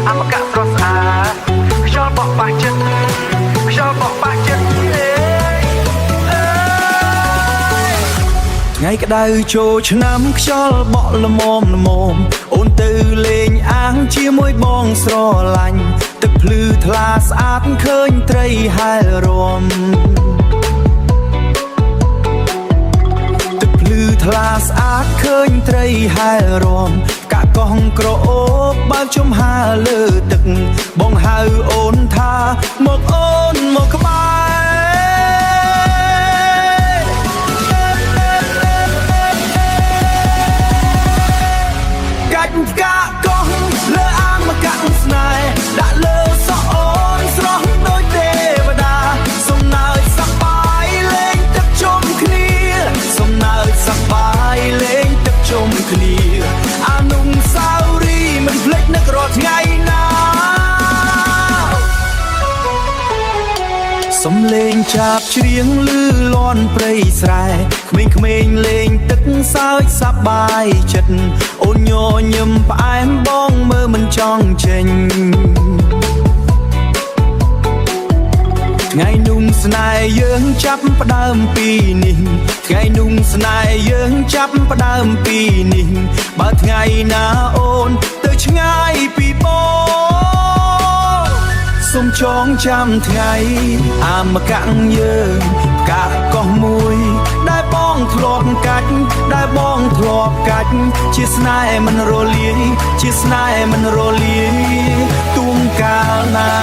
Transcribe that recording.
អាមកស្រស់ស្អាតខ្យល់បក់បាក់ចិត្តខ្យល់បក់បាក់ចិត្តថ្ងៃក្តៅចូលឆ្នាំខ្យល់បក់ល្មមអូនទៅលេងអាងជាមួយបងស្រឡាញ់ទឹកភ្លឺថ្លាស្អាតឃើញត្រីហែលរំទឹកភ្លឺថ្លាស្អាតឃើញត្រីហែលរំកាក់កោះក្រអូបបើកចំហាលើទឹកបងហៅអូនថាមកអូនមកក្បែរកាច់ផ្កាកោះលើអាមកកាក់ស្នេហ៍ដាក់លើសក់អូនស្រស់ដូចទេវតាសំណើចសប្បាយលេងទឹកជុំគ្នាសំណើចសប្បាយលេងទឹកជុំគ្នាអនុស្សាវរីយ៍មិនភ្លេចនឹករាល់ថ្ងៃណាសំលេងចាបច្រៀងលឺលាន់ព្រៃស្រែក្មេងៗលេងទឹកសើចសប្បាយចិត្តអូនញញឹមផ្អែមបងមើលមិនចង់ចេញថ្ងៃនោះស្នេហ៍យើងចាប់ផ្ដើមពីនេះថ្ងៃនោះស្នេហ៍យើងចាប់ផ្ដើមពីនេះបើថ្ងៃណាអូនទៅឆ្ងាយពីបងសូមចងចាំថ្ងៃអាមកកាក់យើងកាក់កោះមួយដែលបងធ្លាប់កាច់ដែលបងធ្លាប់កាច់ជាស្នេហ៍មិនរលាយជាស្នេហ៍មិនរលាយទួងកាលណា